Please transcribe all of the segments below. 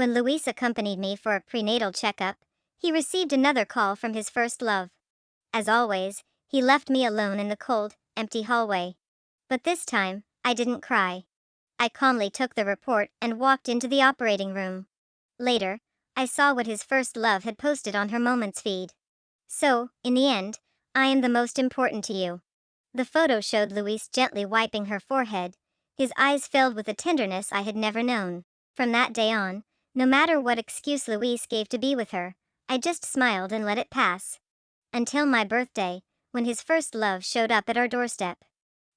When Luis accompanied me for a prenatal checkup, he received another call from his first love. As always, he left me alone in the cold, empty hallway. But this time, I didn't cry. I calmly took the report and walked into the operating room. Later, I saw what his first love had posted on her Moments feed. So, in the end, I am the most important to you. The photo showed Luis gently wiping her forehead, his eyes filled with a tenderness I had never known. From that day on, no matter what excuse Luis gave to be with her, I just smiled and let it pass. Until my birthday, when his first love showed up at our doorstep.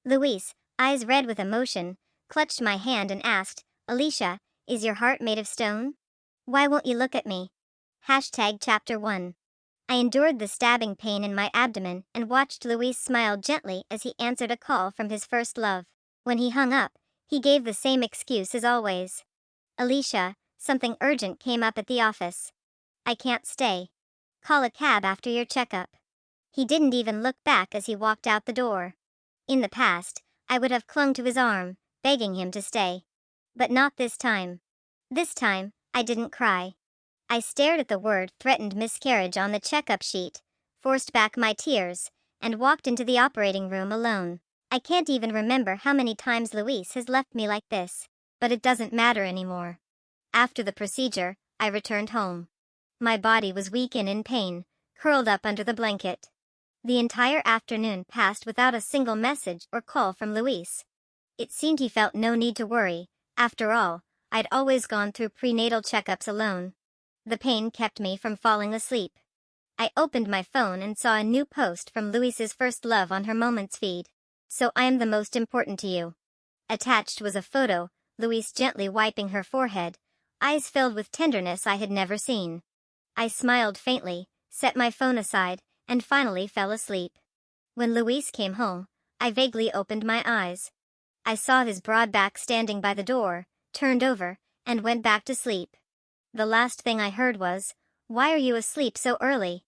Luis, eyes red with emotion, clutched my hand and asked, "Alicia, is your heart made of stone? Why won't you look at me?" Chapter 1. I endured the stabbing pain in my abdomen and watched Luis smile gently as he answered a call from his first love. When he hung up, he gave the same excuse as always. "Alicia, something urgent came up at the office. I can't stay. Call a cab after your checkup." He didn't even look back as he walked out the door. In the past, I would have clung to his arm, begging him to stay. But not this time. This time, I didn't cry. I stared at the word "threatened miscarriage" on the checkup sheet, forced back my tears, and walked into the operating room alone. I can't even remember how many times Luis has left me like this. But it doesn't matter anymore. After the procedure, I returned home. My body was weak and in pain, curled up under the blanket. The entire afternoon passed without a single message or call from Luis. It seemed he felt no need to worry. After all, I'd always gone through prenatal checkups alone. The pain kept me from falling asleep. I opened my phone and saw a new post from Luis's first love on her Moments feed. "So I am the most important to you." Attached was a photo, Luis gently wiping her forehead, eyes filled with tenderness I had never seen. I smiled faintly, set my phone aside, and finally fell asleep. When Luis came home, I vaguely opened my eyes. I saw his broad back standing by the door, turned over, and went back to sleep. The last thing I heard was, "Why are you asleep so early?"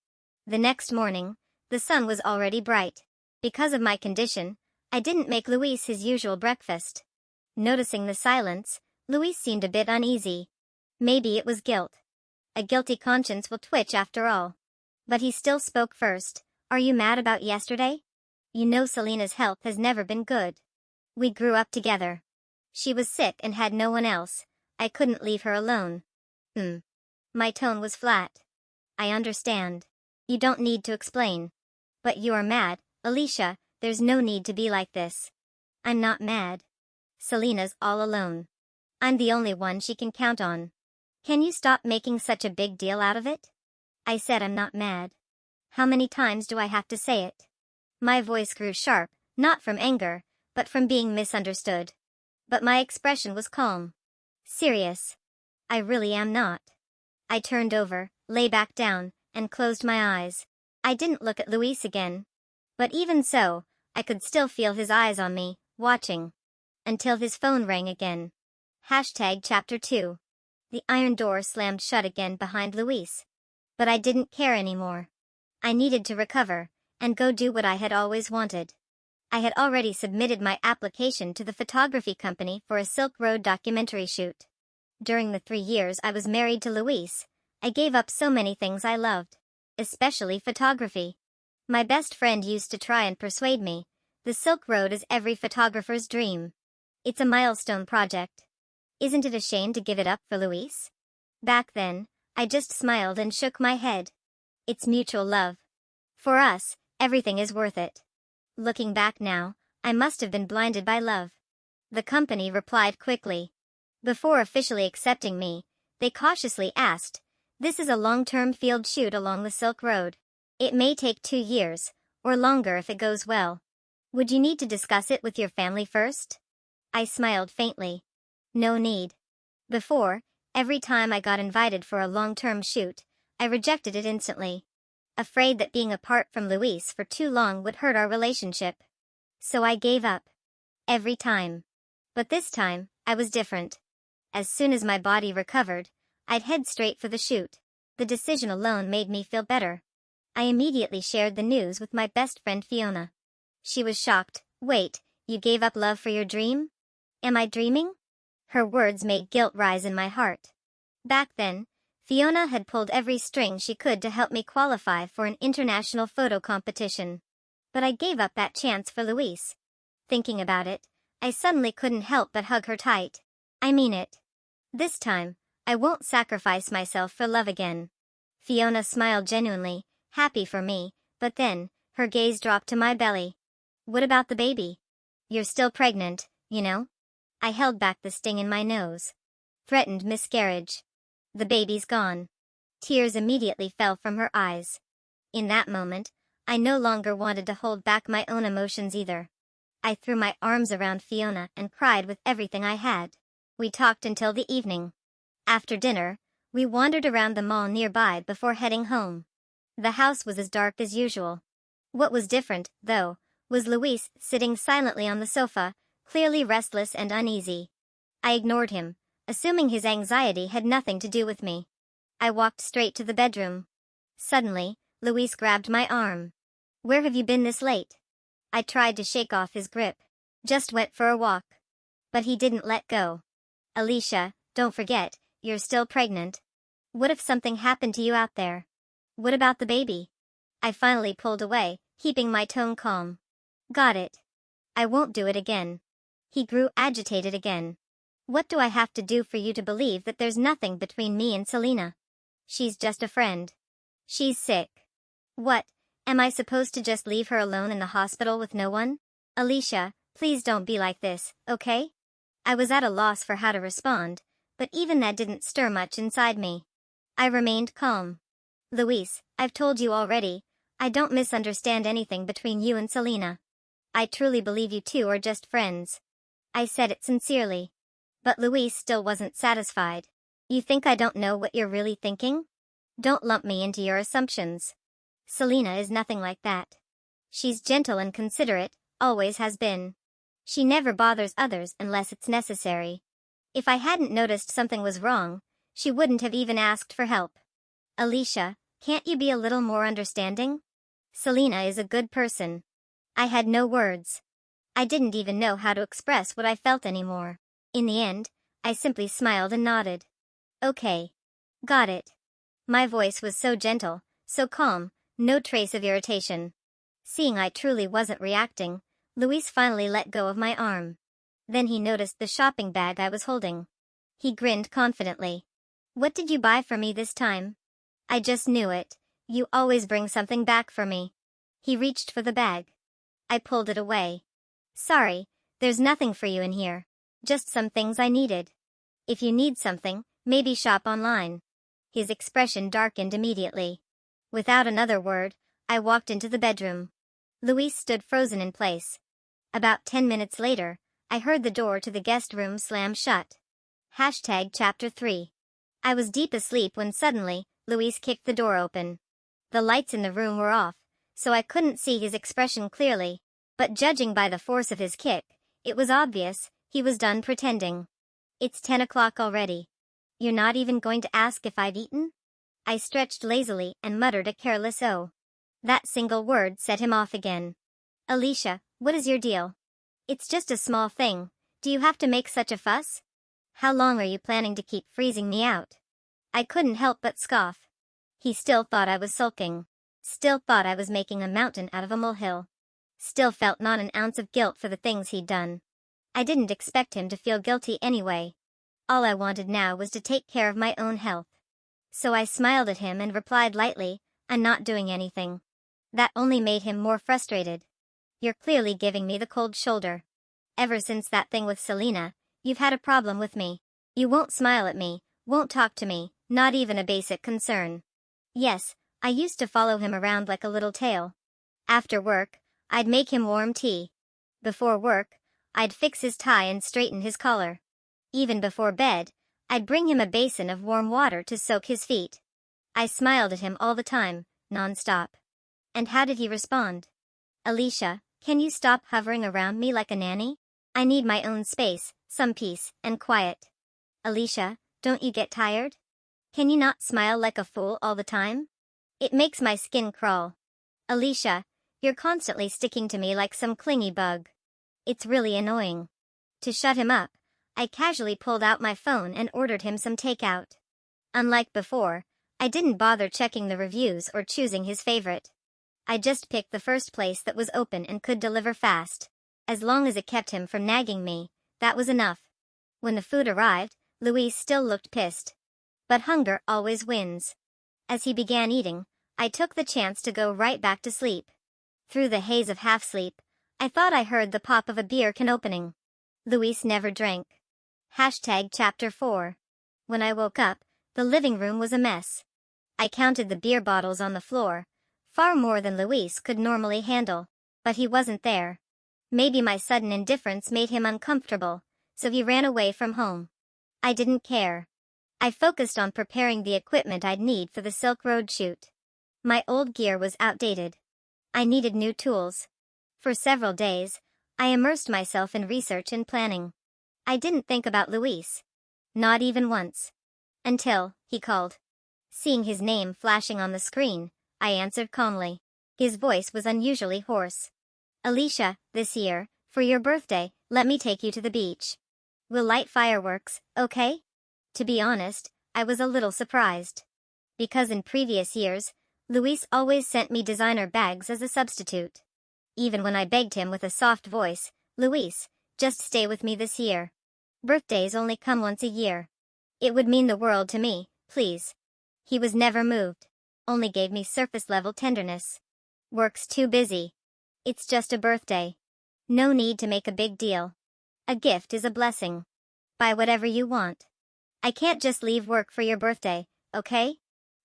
The next morning, the sun was already bright. Because of my condition, I didn't make Luis his usual breakfast. Noticing the silence, Luis seemed a bit uneasy. Maybe it was guilt. A guilty conscience will twitch after all. But he still spoke first. "Are you mad about yesterday? You know Selena's health has never been good. We grew up together. She was sick and had no one else. I couldn't leave her alone." My tone was flat. "I understand. You don't need to explain. But you are mad, Alicia, there's no need to be like this." "I'm not mad. Selena's all alone. I'm the only one she can count on. Can you stop making such a big deal out of it?" I said I'm not mad. How many times do I have to say it? My voice grew sharp, not from anger, but from being misunderstood. But my expression was calm. Serious. I really am not. I turned over, lay back down, and closed my eyes. I didn't look at Luis again. But even so, I could still feel his eyes on me, watching. Until his phone rang again. Chapter 2. The iron door slammed shut again behind Luis. But I didn't care anymore. I needed to recover, and go do what I had always wanted. I had already submitted my application to the photography company for a Silk Road documentary shoot. During the 3 years I was married to Luis, I gave up so many things I loved. Especially photography. My best friend used to try and persuade me. The Silk Road is every photographer's dream. It's a milestone project. Isn't it a shame to give it up for Luis? Back then, I just smiled and shook my head. It's mutual love. For us, everything is worth it. Looking back now, I must have been blinded by love. The company replied quickly. Before officially accepting me, they cautiously asked, "This is a long-term field shoot along the Silk Road. It may take 2 years, or longer if it goes well. Would you need to discuss it with your family first?" I smiled faintly. No need. Before, every time I got invited for a long-term shoot, I rejected it instantly. Afraid that being apart from Luis for too long would hurt our relationship. So I gave up. Every time. But this time, I was different. As soon as my body recovered, I'd head straight for the shoot. The decision alone made me feel better. I immediately shared the news with my best friend Fiona. She was shocked. "Wait, you gave up love for your dream? Am I dreaming?" Her words made guilt rise in my heart. Back then, Fiona had pulled every string she could to help me qualify for an international photo competition. But I gave up that chance for Louise. Thinking about it, I suddenly couldn't help but hug her tight. I mean it. This time, I won't sacrifice myself for love again. Fiona smiled genuinely, happy for me, but then, her gaze dropped to my belly. What about the baby? You're still pregnant, you know? I held back the sting in my nose. Threatened miscarriage. The baby's gone. Tears immediately fell from her eyes. In that moment, I no longer wanted to hold back my own emotions either. I threw my arms around Fiona and cried with everything I had. We talked until the evening. After dinner, we wandered around the mall nearby before heading home. The house was as dark as usual. What was different, though, was Luis sitting silently on the sofa, clearly restless and uneasy. I ignored him, assuming his anxiety had nothing to do with me. I walked straight to the bedroom. Suddenly, Luis grabbed my arm. Where have you been this late? I tried to shake off his grip. Just went for a walk. But he didn't let go. Alicia, don't forget, you're still pregnant. What if something happened to you out there? What about the baby? I finally pulled away, keeping my tone calm. Got it. I won't do it again. He grew agitated again. What do I have to do for you to believe that there's nothing between me and Selena? She's just a friend. She's sick. What, am I supposed to just leave her alone in the hospital with no one? Alicia, please don't be like this, okay? I was at a loss for how to respond, but even that didn't stir much inside me. I remained calm. Luis, I've told you already, I don't misunderstand anything between you and Selena. I truly believe you two are just friends. I said it sincerely. But Luis still wasn't satisfied. You think I don't know what you're really thinking? Don't lump me into your assumptions. Selena is nothing like that. She's gentle and considerate, always has been. She never bothers others unless it's necessary. If I hadn't noticed something was wrong, she wouldn't have even asked for help. Alicia, can't you be a little more understanding? Selena is a good person. I had no words. I didn't even know how to express what I felt anymore. In the end, I simply smiled and nodded. Okay. Got it. My voice was so gentle, so calm, no trace of irritation. Seeing I truly wasn't reacting, Luis finally let go of my arm. Then he noticed the shopping bag I was holding. He grinned confidently. What did you buy for me this time? I just knew it. You always bring something back for me. He reached for the bag. I pulled it away. Sorry, there's nothing for you in here. Just some things I needed. If you need something, maybe shop online. His expression darkened immediately. Without another word, I walked into the bedroom. Luis stood frozen in place. About 10 minutes later, I heard the door to the guest room slam shut. Chapter 3. I was deep asleep when suddenly, Luis kicked the door open. The lights in the room were off, so I couldn't see his expression clearly, but judging by the force of his kick, it was obvious, he was done pretending. It's 10 o'clock already. You're not even going to ask if I've eaten? I stretched lazily and muttered a careless "oh." That single word set him off again. Alicia, what is your deal? It's just a small thing. Do you have to make such a fuss? How long are you planning to keep freezing me out? I couldn't help but scoff. He still thought I was sulking. Still thought I was making a mountain out of a molehill. Still felt not an ounce of guilt for the things he'd done. I didn't expect him to feel guilty anyway. All I wanted now was to take care of my own health. So I smiled at him and replied lightly, I'm not doing anything. That only made him more frustrated. You're clearly giving me the cold shoulder. Ever since that thing with Selena, you've had a problem with me. You won't smile at me, won't talk to me, not even a basic concern. Yes, I used to follow him around like a little tail. After work, I'd make him warm tea. Before work, I'd fix his tie and straighten his collar. Even before bed, I'd bring him a basin of warm water to soak his feet. I smiled at him all the time, non-stop. And how did he respond? Alicia, can you stop hovering around me like a nanny? I need my own space, some peace, and quiet. Alicia, don't you get tired? Can you not smile like a fool all the time? It makes my skin crawl. Alicia, you're constantly sticking to me like some clingy bug. It's really annoying. To shut him up, I casually pulled out my phone and ordered him some takeout. Unlike before, I didn't bother checking the reviews or choosing his favorite. I just picked the first place that was open and could deliver fast. As long as it kept him from nagging me, that was enough. When the food arrived, Luis still looked pissed. But hunger always wins. As he began eating, I took the chance to go right back to sleep. Through the haze of half-sleep, I thought I heard the pop of a beer can opening. Luis never drank. Chapter 4. When I woke up, the living room was a mess. I counted the beer bottles on the floor, far more than Luis could normally handle, but he wasn't there. Maybe my sudden indifference made him uncomfortable, so he ran away from home. I didn't care. I focused on preparing the equipment I'd need for the Silk Road shoot. My old gear was outdated. I needed new tools. For several days, I immersed myself in research and planning. I didn't think about Luis. Not even once. Until he called. Seeing his name flashing on the screen, I answered calmly. His voice was unusually hoarse. Alicia, this year, for your birthday, let me take you to the beach. We'll light fireworks, okay? To be honest, I was a little surprised. Because in previous years, Luis always sent me designer bags as a substitute. Even when I begged him with a soft voice, Luis, just stay with me this year. Birthdays only come once a year. It would mean the world to me, please. He was never moved. Only gave me surface-level tenderness. Work's too busy. It's just a birthday. No need to make a big deal. A gift is a blessing. Buy whatever you want. I can't just leave work for your birthday, okay?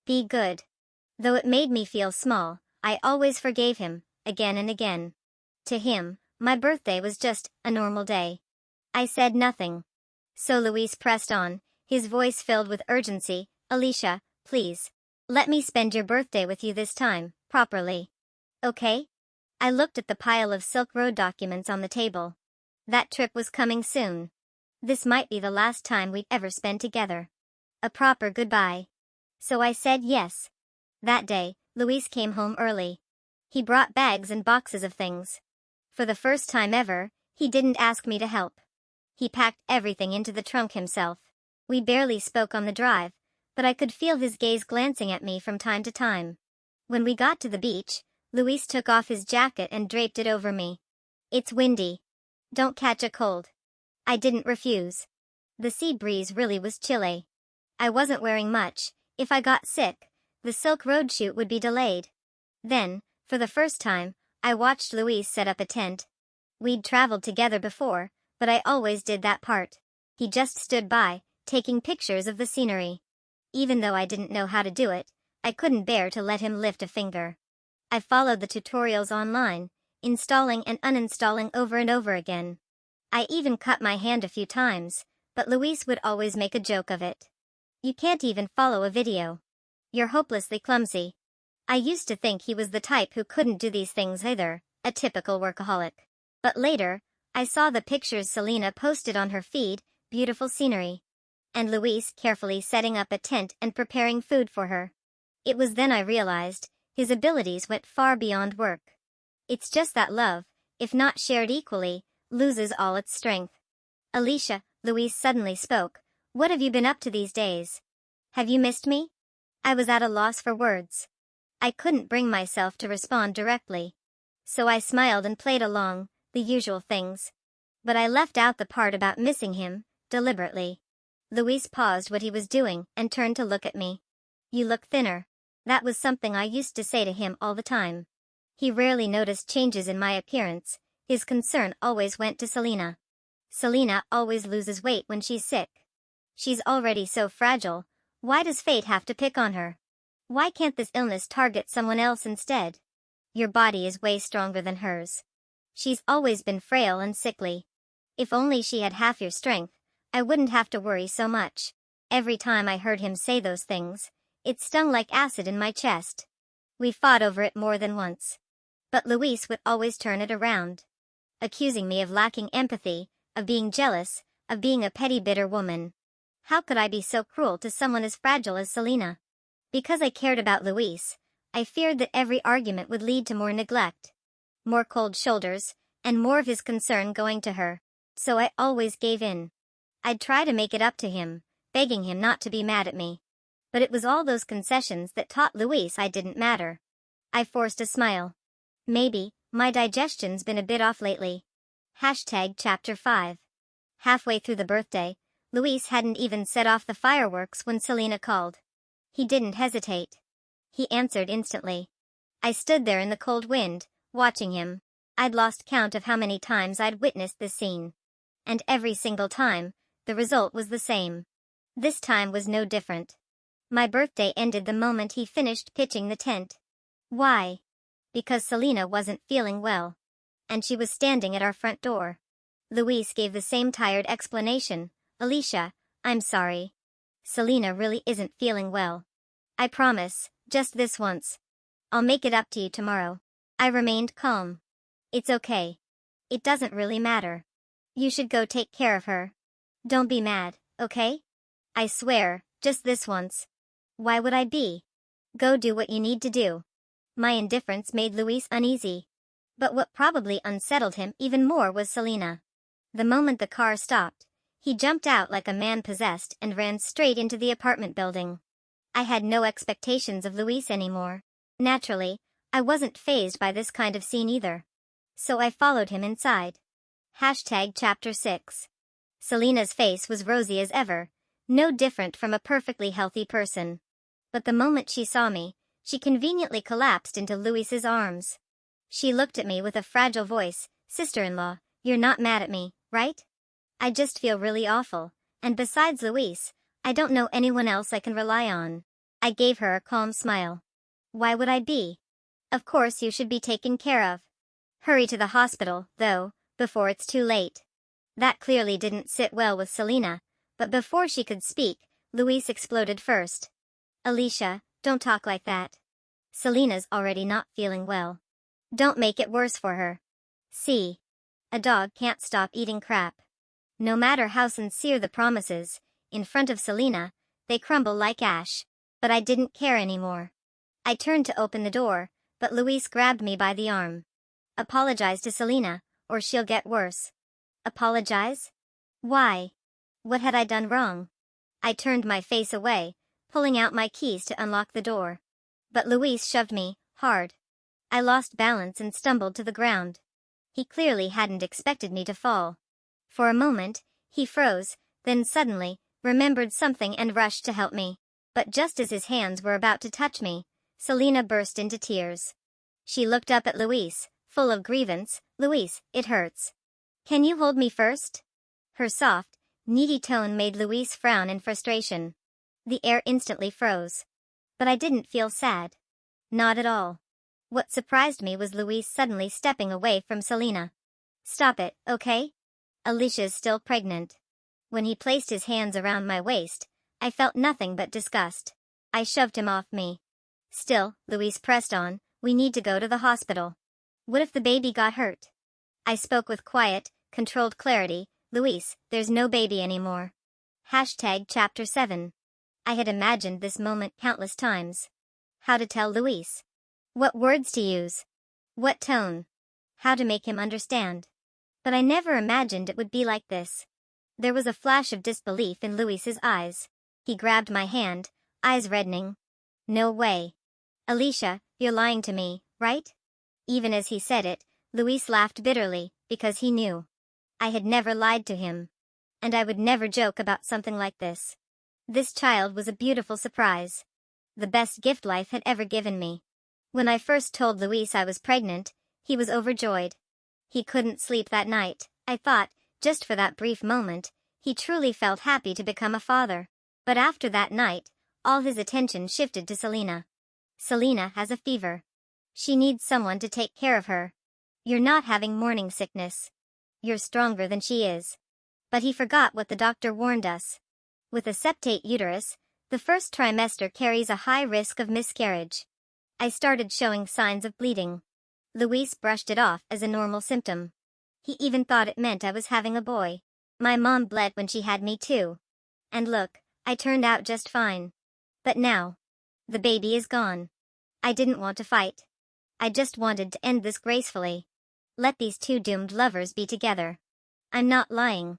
Be good. Though it made me feel small, I always forgave him, again and again. To him, my birthday was just a normal day. I said nothing. So Luis pressed on, his voice filled with urgency. Alicia, please. Let me spend your birthday with you this time, properly. Okay? I looked at the pile of Silk Road documents on the table. That trip was coming soon. This might be the last time we'd ever spend together. A proper goodbye. So I said yes. That day, Luis came home early. He brought bags and boxes of things. For the first time ever, he didn't ask me to help. He packed everything into the trunk himself. We barely spoke on the drive, but I could feel his gaze glancing at me from time to time. When we got to the beach, Luis took off his jacket and draped it over me. It's windy. Don't catch a cold. I didn't refuse. The sea breeze really was chilly. I wasn't wearing much. If I got sick, the Silk Road shoot would be delayed. Then, for the first time, I watched Luis set up a tent. We'd traveled together before, but I always did that part. He just stood by, taking pictures of the scenery. Even though I didn't know how to do it, I couldn't bear to let him lift a finger. I followed the tutorials online, installing and uninstalling over and over again. I even cut my hand a few times, but Luis would always make a joke of it. You can't even follow a video. You're hopelessly clumsy. I used to think he was the type who couldn't do these things either, a typical workaholic. But later, I saw the pictures Selena posted on her feed, beautiful scenery. And Luis carefully setting up a tent and preparing food for her. It was then I realized, his abilities went far beyond work. It's just that love, if not shared equally, loses all its strength. Alicia, Luis suddenly spoke, what have you been up to these days? Have you missed me? I was at a loss for words. I couldn't bring myself to respond directly. So I smiled and played along, the usual things. But I left out the part about missing him, deliberately. Luis paused what he was doing and turned to look at me. You look thinner. That was something I used to say to him all the time. He rarely noticed changes in my appearance. His concern always went to Selena. Selena always loses weight when she's sick. She's already so fragile. Why does fate have to pick on her? Why can't this illness target someone else instead? Your body is way stronger than hers. She's always been frail and sickly. If only she had half your strength, I wouldn't have to worry so much. Every time I heard him say those things, it stung like acid in my chest. We fought over it more than once. But Luis would always turn it around. Accusing me of lacking empathy, of being jealous, of being a petty bitter woman. How could I be so cruel to someone as fragile as Selena? Because I cared about Luis, I feared that every argument would lead to more neglect. More cold shoulders, and more of his concern going to her. So I always gave in. I'd try to make it up to him, begging him not to be mad at me. But it was all those concessions that taught Luis I didn't matter. I forced a smile. Maybe, my digestion's been a bit off lately. Chapter 5. Halfway through the birthday, Luis hadn't even set off the fireworks when Selena called. He didn't hesitate. He answered instantly. I stood there in the cold wind, watching him. I'd lost count of how many times I'd witnessed this scene. And every single time, the result was the same. This time was no different. My birthday ended the moment he finished pitching the tent. Why? Because Selena wasn't feeling well. And she was standing at our front door. Luis gave the same tired explanation. Alicia, I'm sorry. Selena really isn't feeling well. I promise, just this once. I'll make it up to you tomorrow. I remained calm. It's okay. It doesn't really matter. You should go take care of her. Don't be mad, okay? I swear, just this once. Why would I be? Go do what you need to do. My indifference made Luis uneasy. But what probably unsettled him even more was Selena. The moment the car stopped, he jumped out like a man possessed and ran straight into the apartment building. I had no expectations of Luis anymore. Naturally, I wasn't fazed by this kind of scene either. So I followed him inside. Chapter 6. Selena's face was rosy as ever, no different from a perfectly healthy person. But the moment she saw me, she conveniently collapsed into Luis's arms. She looked at me with a fragile voice. Sister-in-law, you're not mad at me, right? I just feel really awful, and besides Luis, I don't know anyone else I can rely on. I gave her a calm smile. Why would I be? Of course you should be taken care of. Hurry to the hospital, though, before it's too late. That clearly didn't sit well with Selena, but before she could speak, Luis exploded first. Alicia, don't talk like that. Selena's already not feeling well. Don't make it worse for her. See? A dog can't stop eating crap. No matter how sincere the promises, in front of Selena, they crumble like ash. But I didn't care anymore. I turned to open the door, but Luis grabbed me by the arm. Apologize to Selena, or she'll get worse. Apologize? Why? What had I done wrong? I turned my face away, pulling out my keys to unlock the door. But Luis shoved me, hard. I lost balance and stumbled to the ground. He clearly hadn't expected me to fall. For a moment, he froze, then suddenly, remembered something and rushed to help me. But just as his hands were about to touch me, Selena burst into tears. She looked up at Luis, full of grievance. Luis, it hurts. Can you hold me first? Her soft, needy tone made Luis frown in frustration. The air instantly froze. But I didn't feel sad. Not at all. What surprised me was Luis suddenly stepping away from Selena. Stop it, okay? Alicia's still pregnant. When he placed his hands around my waist, I felt nothing but disgust. I shoved him off me. Still, Luis pressed on, we need to go to the hospital. What if the baby got hurt? I spoke with quiet, controlled clarity. Luis, there's no baby anymore. Chapter 7. I had imagined this moment countless times. How to tell Luis. What words to use. What tone. How to make him understand. But I never imagined it would be like this. There was a flash of disbelief in Luis's eyes. He grabbed my hand, eyes reddening. No way. Alicia, you're lying to me, right? Even as he said it, Luis laughed bitterly, because he knew. I had never lied to him. And I would never joke about something like this. This child was a beautiful surprise. The best gift life had ever given me. When I first told Luis I was pregnant, he was overjoyed. He couldn't sleep that night. I thought, just for that brief moment, he truly felt happy to become a father. But after that night, all his attention shifted to Selena. Selena has a fever. She needs someone to take care of her. You're not having morning sickness. You're stronger than she is. But he forgot what the doctor warned us. With a septate uterus, the first trimester carries a high risk of miscarriage. I started showing signs of bleeding. Luis brushed it off as a normal symptom. He even thought it meant I was having a boy. My mom bled when she had me too. And look, I turned out just fine. But now, the baby is gone. I didn't want to fight. I just wanted to end this gracefully. Let these two doomed lovers be together. I'm not lying.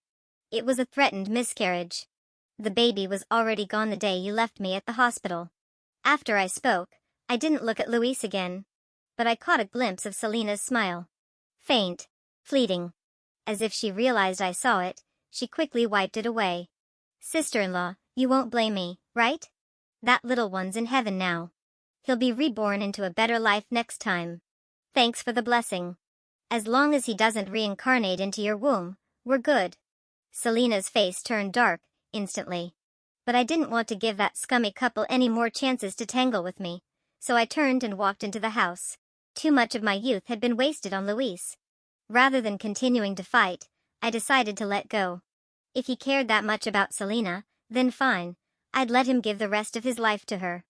It was a threatened miscarriage. The baby was already gone the day you left me at the hospital. After I spoke, I didn't look at Luis again. But I caught a glimpse of Selena's smile. Faint. Fleeting. As if she realized I saw it, she quickly wiped it away. Sister-in-law, you won't blame me, right? That little one's in heaven now. He'll be reborn into a better life next time. Thanks for the blessing. As long as he doesn't reincarnate into your womb, we're good. Selena's face turned dark, instantly. But I didn't want to give that scummy couple any more chances to tangle with me, so I turned and walked into the house. Too much of my youth had been wasted on Luis. Rather than continuing to fight, I decided to let go. If he cared that much about Selena, then fine, I'd let him give the rest of his life to her.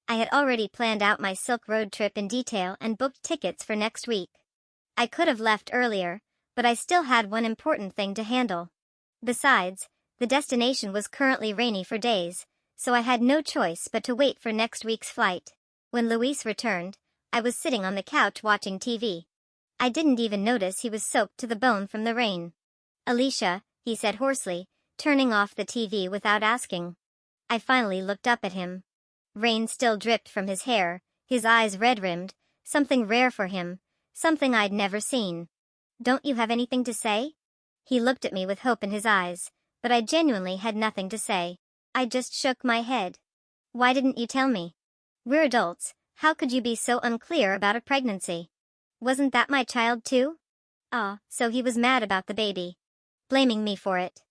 I had already planned out my Silk Road trip in detail and booked tickets for next week. I could have left earlier, but I still had one important thing to handle. Besides, the destination was currently rainy for days, so I had no choice but to wait for next week's flight. When Luis returned, I was sitting on the couch watching TV. I didn't even notice he was soaked to the bone from the rain. Alicia, he said hoarsely, turning off the TV without asking. I finally looked up at him. Rain still dripped from his hair, his eyes red-rimmed, something rare for him, something I'd never seen. Don't you have anything to say? He looked at me with hope in his eyes, but I genuinely had nothing to say. I just shook my head. Why didn't you tell me? We're adults, how could you be so unclear about a pregnancy? Wasn't that my child too? Ah, so he was mad about the baby. Blaming me for it.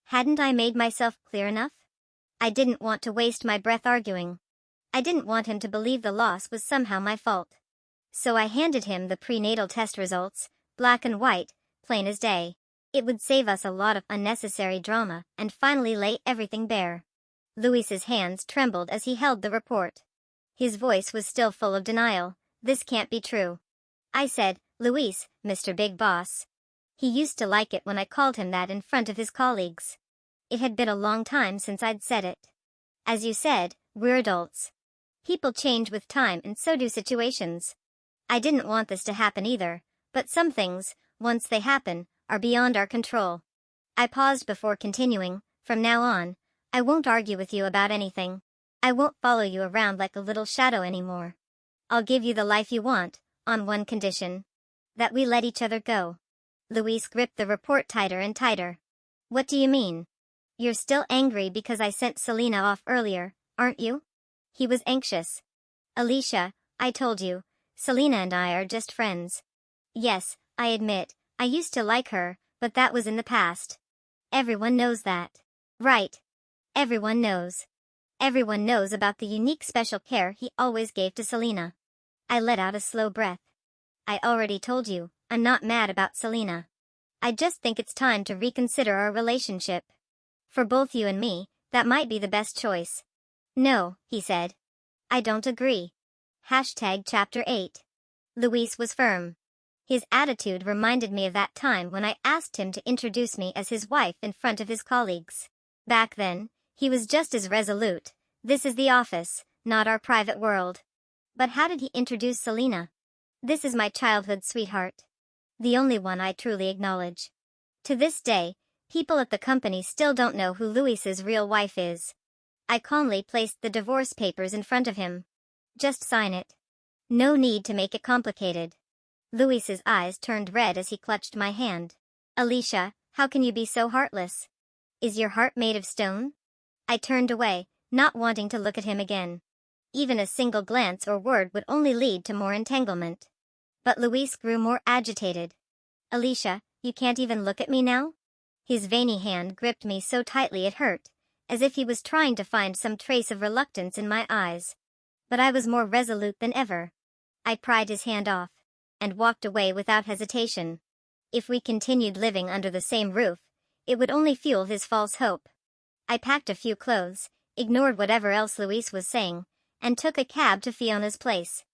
Hadn't I made myself clear enough? I didn't want to waste my breath arguing. I didn't want him to believe the loss was somehow my fault. So I handed him the prenatal test results, black and white, plain as day. It would save us a lot of unnecessary drama and finally lay everything bare. Luis's hands trembled as he held the report. His voice was still full of denial. This can't be true. I said, Luis, Mr. Big Boss. He used to like it when I called him that in front of his colleagues. It had been a long time since I'd said it. As you said, we're adults. People change with time and so do situations. I didn't want this to happen either, but some things, once they happen, are beyond our control. I paused before continuing. From now on, I won't argue with you about anything. I won't follow you around like a little shadow anymore. I'll give you the life you want, on one condition. That we let each other go. Luis gripped the report tighter and tighter. What do you mean? You're still angry because I sent Selena off earlier, aren't you? He was anxious. Alicia, I told you, Selena and I are just friends. Yes, I admit, I used to like her, but that was in the past. Everyone knows that. Right. Everyone knows. Everyone knows about the unique special care he always gave to Selena. I let out a slow breath. I already told you, I'm not mad about Selena. I just think it's time to reconsider our relationship. For both you and me, that might be the best choice. No, he said. I don't agree. Chapter 8. Luis was firm. His attitude reminded me of that time when I asked him to introduce me as his wife in front of his colleagues. Back then, he was just as resolute. This is the office, not our private world. But how did he introduce Selena? This is my childhood sweetheart. The only one I truly acknowledge. To this day, people at the company still don't know who Luis's real wife is. I calmly placed the divorce papers in front of him. Just sign it. No need to make it complicated. Luis's eyes turned red as he clutched my hand. Alicia, how can you be so heartless? Is your heart made of stone? I turned away, not wanting to look at him again. Even a single glance or word would only lead to more entanglement. But Luis grew more agitated. Alicia, you can't even look at me now? His veiny hand gripped me so tightly it hurt, as if he was trying to find some trace of reluctance in my eyes. But I was more resolute than ever. I pried his hand off, and walked away without hesitation. If we continued living under the same roof, it would only fuel his false hope. I packed a few clothes, ignored whatever else Luis was saying, and took a cab to Fiona's place.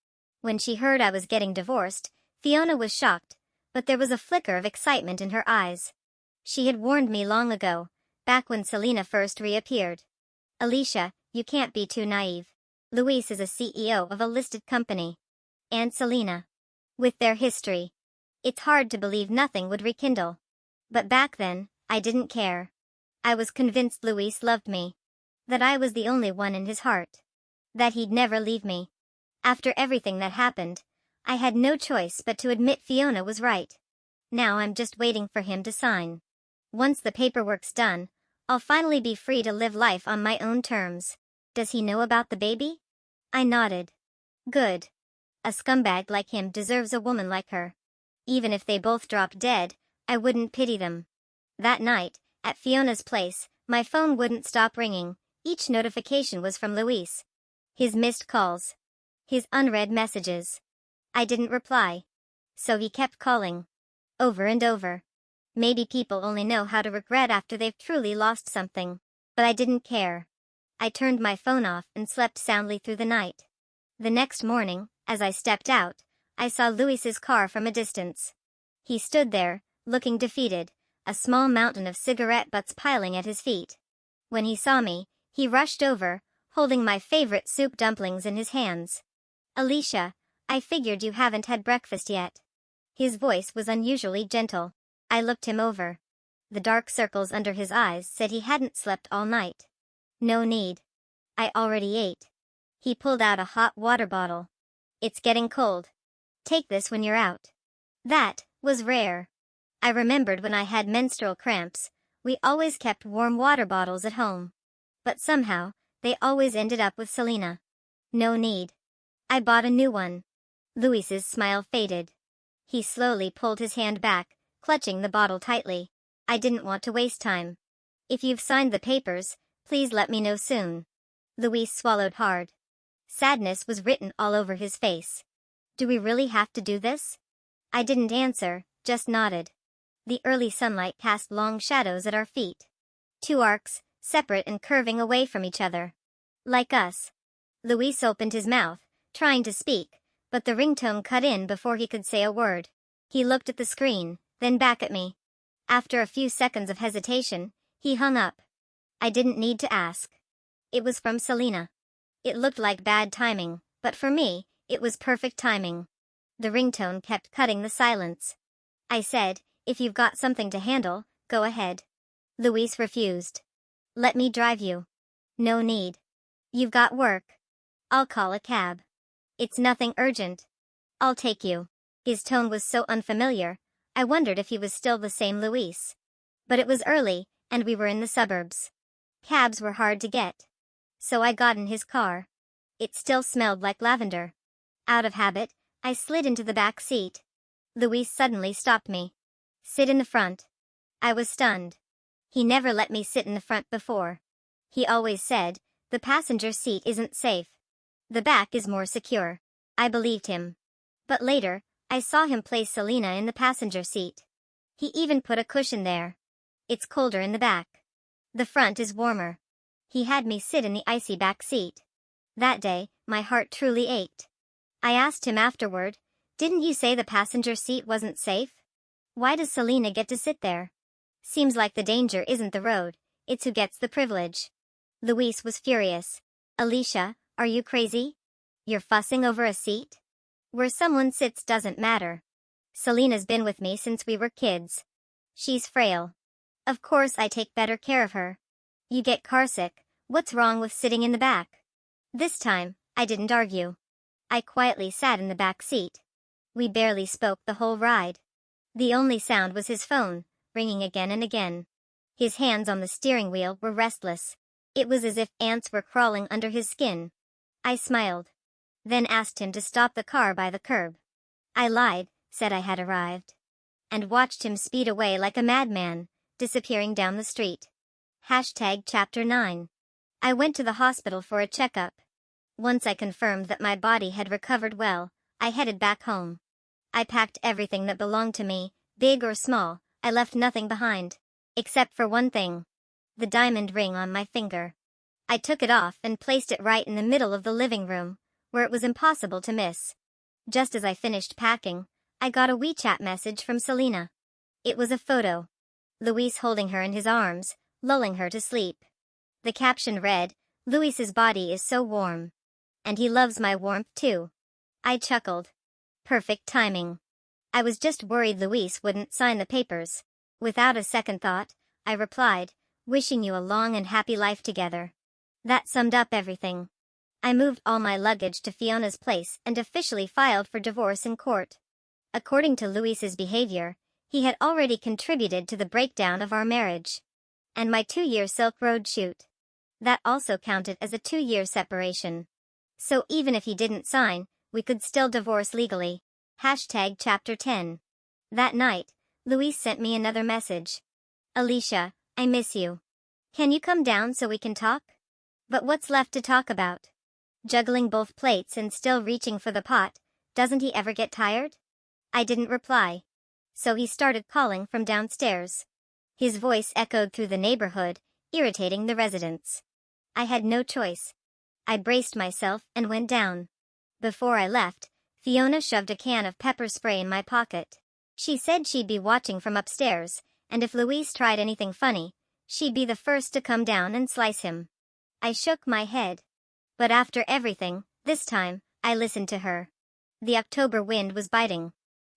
When she heard I was getting divorced, Fiona was shocked, but there was a flicker of excitement in her eyes. She had warned me long ago, back when Selena first reappeared. Alicia, you can't be too naive. Luis is a CEO of a listed company. And Selena. With their history. It's hard to believe nothing would rekindle. But back then, I didn't care. I was convinced Luis loved me. That I was the only one in his heart. That he'd never leave me. After everything that happened, I had no choice but to admit Fiona was right. Now I'm just waiting for him to sign. Once the paperwork's done, I'll finally be free to live life on my own terms. Does he know about the baby? I nodded. Good. A scumbag like him deserves a woman like her. Even if they both drop dead, I wouldn't pity them. That night, at Fiona's place, my phone wouldn't stop ringing. Each notification was from Luis. His missed calls. His unread messages. I didn't reply. So he kept calling. Over and over. Maybe people only know how to regret after they've truly lost something. But I didn't care. I turned my phone off and slept soundly through the night. The next morning, as I stepped out, I saw Luis's car from a distance. He stood there, looking defeated, a small mountain of cigarette butts piling at his feet. When he saw me, he rushed over, holding my favorite soup dumplings in his hands. Alicia, I figured you haven't had breakfast yet. His voice was unusually gentle. I looked him over. The dark circles under his eyes said he hadn't slept all night. No need. I already ate. He pulled out a hot water bottle. It's getting cold. Take this when you're out. That was rare. I remembered when I had menstrual cramps, we always kept warm water bottles at home. But somehow, they always ended up with Selena. No need. I bought a new one. Luis's smile faded. He slowly pulled his hand back, clutching the bottle tightly. I didn't want to waste time. If you've signed the papers, please let me know soon. Luis swallowed hard. Sadness was written all over his face. Do we really have to do this? I didn't answer, just nodded. The early sunlight cast long shadows at our feet. Two arcs, separate and curving away from each other. Like us. Luis opened his mouth, trying to speak, but the ringtone cut in before he could say a word. He looked at the screen, then back at me. After a few seconds of hesitation, he hung up. I didn't need to ask. It was from Selena. It looked like bad timing, but for me, it was perfect timing. The ringtone kept cutting the silence. I said, if you've got something to handle, go ahead. Luis refused. Let me drive you. No need. You've got work. I'll call a cab. It's nothing urgent. I'll take you. His tone was so unfamiliar, I wondered if he was still the same Luis. But it was early, and we were in the suburbs. Cabs were hard to get. So I got in his car. It still smelled like lavender. Out of habit, I slid into the back seat. Luis suddenly stopped me. Sit in the front. I was stunned. He never let me sit in the front before. He always said, the passenger seat isn't safe. The back is more secure. I believed him. But later, I saw him place Selena in the passenger seat. He even put a cushion there. It's colder in the back. The front is warmer. He had me sit in the icy back seat. That day, my heart truly ached. I asked him afterward, didn't you say the passenger seat wasn't safe? Why does Selena get to sit there? Seems like the danger isn't the road, it's who gets the privilege. Luis was furious. Alicia, are you crazy? You're fussing over a seat? Where someone sits doesn't matter. Selena's been with me since we were kids. She's frail. Of course I take better care of her. You get carsick, what's wrong with sitting in the back? This time, I didn't argue. I quietly sat in the back seat. We barely spoke the whole ride. The only sound was his phone, ringing again and again. His hands on the steering wheel were restless. It was as if ants were crawling under his skin. I smiled. Then asked him to stop the car by the curb. I lied, said I had arrived. And watched him speed away like a madman, disappearing down the street. Chapter 9. I went to the hospital for a checkup. Once I confirmed that my body had recovered well, I headed back home. I packed everything that belonged to me, big or small. I left nothing behind. Except for one thing. The diamond ring on my finger. I took it off and placed it right in the middle of the living room, where it was impossible to miss. Just as I finished packing, I got a WeChat message from Selena. It was a photo. Luis holding her in his arms, lulling her to sleep. The caption read, Luis's body is so warm. And he loves my warmth too. I chuckled. Perfect timing. I was just worried Luis wouldn't sign the papers. Without a second thought, I replied, wishing you a long and happy life together." That summed up everything. I moved all my luggage to Fiona's place and officially filed for divorce in court. According to Luis's behavior, he had already contributed to the breakdown of our marriage. And my 2-year Silk Road shoot. That also counted as a 2-year separation. So even if he didn't sign, we could still divorce legally. #Chapter 10. That night, Luis sent me another message. "Alicia, I miss you. Can you come down so we can talk?" But what's left to talk about? Juggling both plates and still reaching for the pot, doesn't he ever get tired? I didn't reply. So he started calling from downstairs. His voice echoed through the neighborhood, irritating the residents. I had no choice. I braced myself and went down. Before I left, Fiona shoved a can of pepper spray in my pocket. She said she'd be watching from upstairs, and if Luis tried anything funny, she'd be the first to come down and slice him. I shook my head. But after everything, this time, I listened to her. The October wind was biting.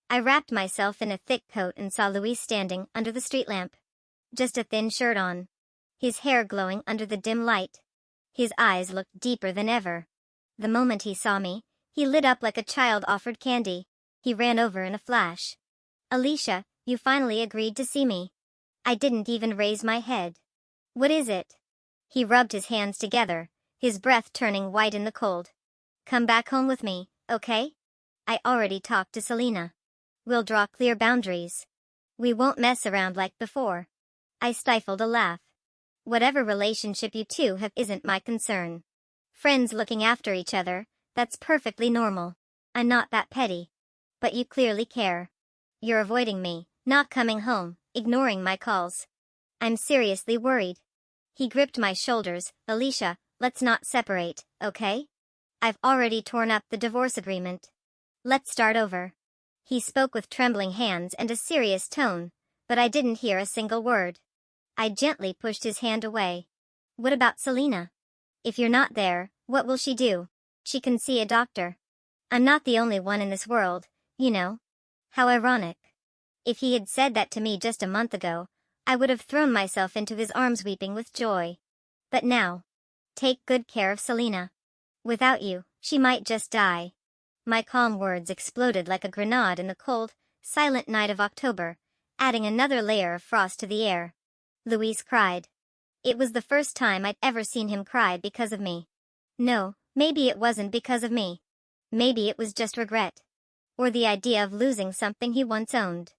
I wrapped myself in a thick coat and saw Luis standing under the street lamp. Just a thin shirt on. His hair glowing under the dim light. His eyes looked deeper than ever. The moment he saw me, he lit up like a child offered candy. He ran over in a flash. "Alicia, you finally agreed to see me." I didn't even raise my head. "What is it?" He rubbed his hands together, his breath turning white in the cold. "Come back home with me, okay? I already talked to Selena. We'll draw clear boundaries. We won't mess around like before." I stifled a laugh. "Whatever relationship you two have isn't my concern. Friends looking after each other, that's perfectly normal. I'm not that petty. But you clearly care. You're avoiding me, not coming home, ignoring my calls. I'm seriously worried." He gripped my shoulders. "Alicia, let's not separate, okay? I've already torn up the divorce agreement. Let's start over." He spoke with trembling hands and a serious tone, but I didn't hear a single word. I gently pushed his hand away. "What about Selena? If you're not there, what will she do? She can see a doctor. I'm not the only one in this world, you know." How ironic. If he had said that to me just a month ago, I would have thrown myself into his arms weeping with joy. But now. "Take good care of Selena. Without you, she might just die." My calm words exploded like a grenade in the cold, silent night of October, adding another layer of frost to the air. Luis cried. It was the first time I'd ever seen him cry because of me. No, maybe it wasn't because of me. Maybe it was just regret. Or the idea of losing something he once owned.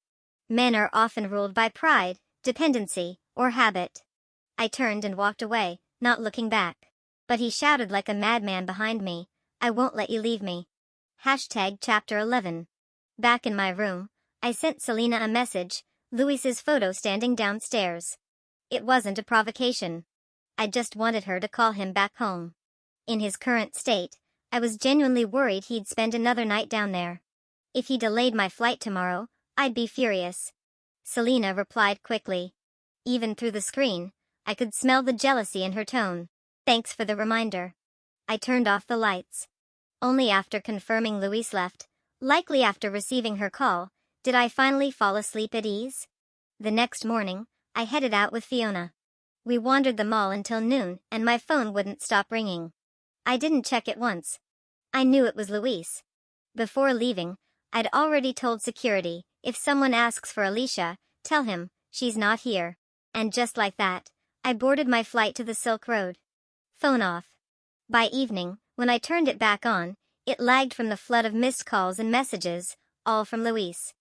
Men are often ruled by pride, dependency, or habit. I turned and walked away, not looking back. But he shouted like a madman behind me, "I won't let you leave me." Chapter 11. Back in my room, I sent Selena a message, Luis's photo standing downstairs. It wasn't a provocation. I just wanted her to call him back home. In his current state, I was genuinely worried he'd spend another night down there. If he delayed my flight tomorrow, I'd be furious. Selena replied quickly. Even through the screen, I could smell the jealousy in her tone. "Thanks for the reminder." I turned off the lights. Only after confirming Luis left, likely after receiving her call, did I finally fall asleep at ease. The next morning, I headed out with Fiona. We wandered the mall until noon and my phone wouldn't stop ringing. I didn't check it once. I knew it was Luis. Before leaving, I'd already told security, if someone asks for Alicia, tell him, she's not here. And just like that, I boarded my flight to the Silk Road. Phone off. By evening, when I turned it back on, it lagged from the flood of missed calls and messages, all from Luis.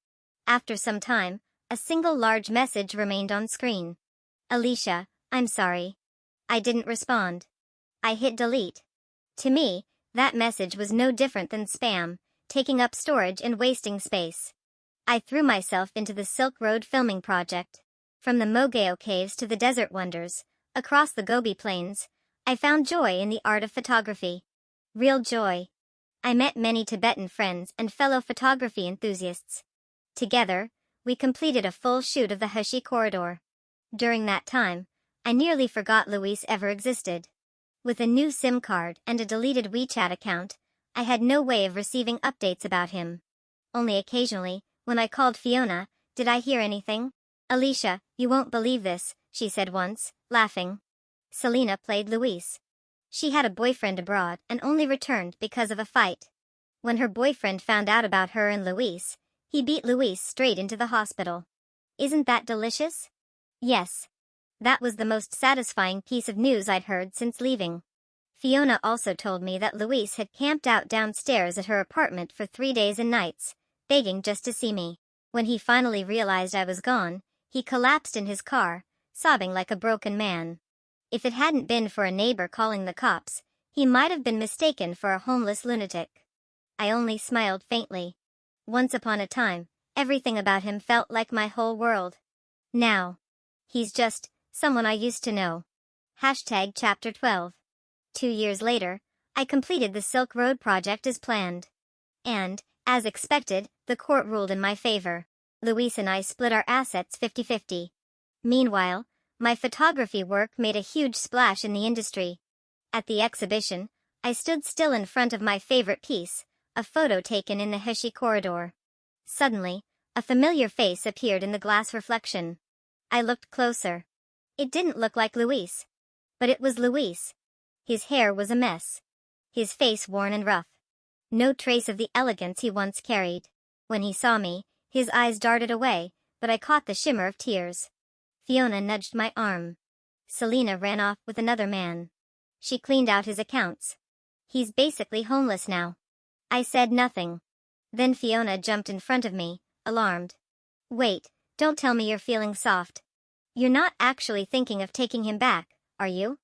After some time, a single large message remained on screen. "Alicia, I'm sorry. I didn't respond." I hit delete. To me, that message was no different than spam, taking up storage and wasting space. I threw myself into the Silk Road filming project. From the Mogao caves to the desert wonders, across the Gobi Plains, I found joy in the art of photography. Real joy. I met many Tibetan friends and fellow photography enthusiasts. Together, we completed a full shoot of the Hushi corridor. During that time, I nearly forgot Luis ever existed. With a new SIM card and a deleted WeChat account, I had no way of receiving updates about him. Only occasionally, when I called Fiona, did I hear anything. "Alicia, you won't believe this," she said once, laughing. Selena played Luis. She had a boyfriend abroad and only returned because of a fight. When her boyfriend found out about her and Luis, he beat Luis straight into the hospital. Isn't that delicious? Yes. That was the most satisfying piece of news I'd heard since leaving. Fiona also told me that Luis had camped out downstairs at her apartment for 3 days and nights, begging just to see me. When he finally realized I was gone, he collapsed in his car, sobbing like a broken man. If it hadn't been for a neighbor calling the cops, he might have been mistaken for a homeless lunatic. I only smiled faintly. Once upon a time, everything about him felt like my whole world. Now, he's just someone I used to know. Chapter 12. 2 years later, I completed the Silk Road project as planned. And, as expected, the court ruled in my favor. Luis and I split our assets 50-50. Meanwhile, my photography work made a huge splash in the industry. At the exhibition, I stood still in front of my favorite piece, a photo taken in the Heshi corridor. Suddenly, a familiar face appeared in the glass reflection. I looked closer. It didn't look like Luis. But it was Luis. His hair was a mess. His face worn and rough. No trace of the elegance he once carried. When he saw me, his eyes darted away, but I caught the shimmer of tears. Fiona nudged my arm. Selena ran off with another man. She cleaned out his accounts. He's basically homeless now. I said nothing. Then Fiona jumped in front of me, alarmed. Wait, don't tell me you're feeling soft. You're not actually thinking of taking him back, are you?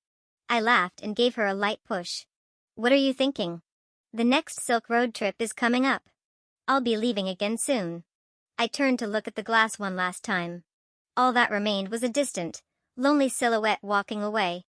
I laughed and gave her a light push. What are you thinking? The next Silk Road trip is coming up. I'll be leaving again soon. I turned to look at the glass one last time. All that remained was a distant, lonely silhouette walking away.